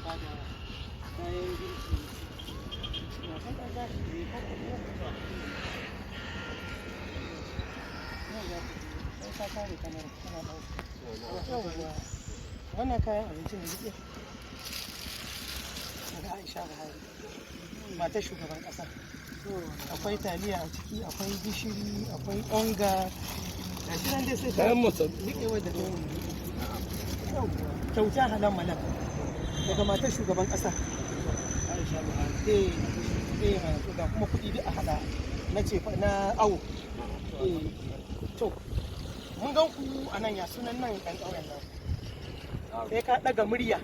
ba da kayan girki na kan ɗaga ne kan ɗaga sai ka kare kamar kana ɗauka wannan kayan abincin da suke daga Aisha Buhari matar shugaban ƙasa. Akwai taliya a ciki, akwai gishiri, akwai onga, gashi nan dai sai kayan riƙe wadda ta kyauta halan malam daga matar shugaban ƙasa Aisha Buhari. Ga kuma kuɗi duk a haɗa na ce na awo. To mun gan ku a nan ya sunan nan ɗan ƙauyen nan sai ka ɗaga murya.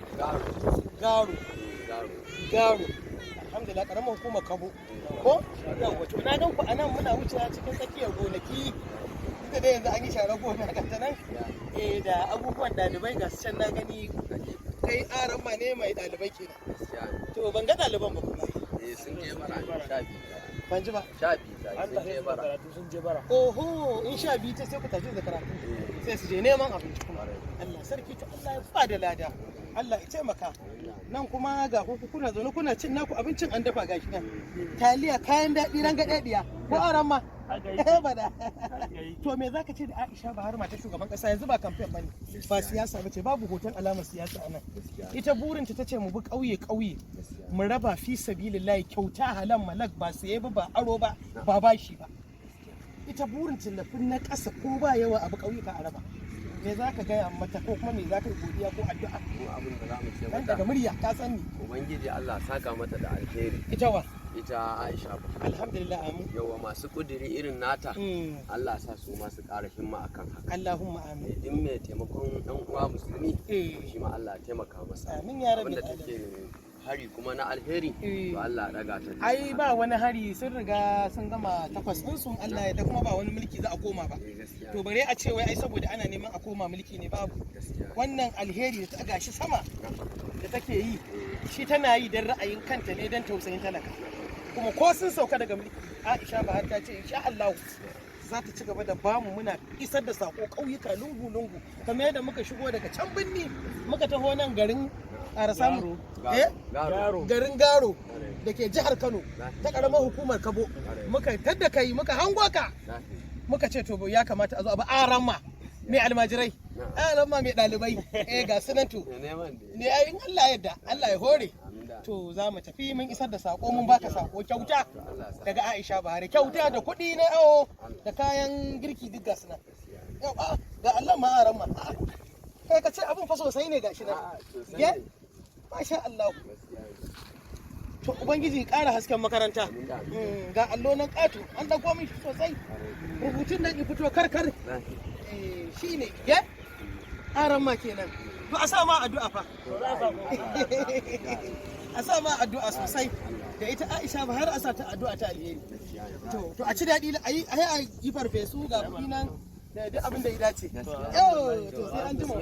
Garo alhamdulillah ƙaramar hukumar Kabo ko yawa. To na gan ku a nan muna wucewa cikin tsakiyar gonaki da dai yanzu an yi share gona ga ta nan da abubuwan ɗalibai ga su can na gani kai aran ma ne mai ɗalibai kenan. To ban ga ɗaliban ba kuma sun je bara 12 ban ji ba 12 sun je bara. Oho in 12 ta sai ku tafi da karatu sai su je neman abinci kuma. Allah sarki to Allah ya ba da lada, Allah ya taimaka. Nan kuma ga ku kuna zaune kuna cin naku abincin an dafa gashi nan. Taliya kayan daɗi ranga ɗaɗiya ko aran ma. Bada. To me zaka ce da Aisha Buhari matar shugaban kasa yanzu ba kamfen bane ba siyasa bace babu hoton alamar siyasa anan. Ita burinta tace mu bi ƙauye mu raba fi sabilillahi kyauta halan malak ba saye ba aro ba ba bashi ba. Ita burin tallafin na ƙasa ko ba yawa abu ƙauyuka a raba. Me za ka gaya mata ko kuma me za ka godiya ko addu'a? Mu abin da za mu ce mata daga murya ka san ni. Ubangiji Allah saka mata da alheri. Ita wa? Ita Aisha Buhari. Alhamdulillah amin. Yawa masu kudiri irin nata Allah sa su masu ƙara himma akan haka. Allahumma amin. Din mai taimakon dan uwa musulmi shi ma Allah ya taimaka masa. Amin ya rabbi. Wanda take hari kuma na alheri to Allah daga ta. Ai ba wani hari sun riga sun gama takwas din sun Allah ya da kuma ba wani mulki za a koma ba. To bare a ce wai ai saboda ana neman a koma mulki ne babu. Wannan alheri da ta gashi sama da take yi shi tana yi don ra'ayin kanta ne don tausayin talaka. Kuma ko sun sauka daga mulki Aisha Buhari ta ce insha Allah za ta ci gaba da bamu muna isar da sako ƙauyuka lungu-lungu kamar yadda muka shigo daga can birni muka taho nan garin Arasamu garin Garo da ke jihar Kano ta karamar hukumar Kabo muka tadda kai muka hango ka muka ce to ya kamata a zo a ba aramma mai almajirai aramma mai ɗalibai ga sunantu ne ayin Allah yadda Allah ya hore. To za mu tafi mun isar da sako mun baka sako kyauta daga Aisha Buhari kyauta da kuɗi na awo da kayan girki duk gasu nan. Ga Allah ma aran ma kai ka ce abin fa sosai ne gashi nan. Ya masha Allah. To ubangiji ƙara hasken makaranta ga allo nan ƙato an dauko min sosai rubutun nan ya fito karkar shine ya aran ma kenan. To a sa ma addu'a fa. A sa ma addu'a sosai da ita Aisha Buhari a sa ta addu'a ta alheri. To a ci daɗi a yi farfesu ga kuɗi nan da duk abin da ya dace. Yau to sai an jima.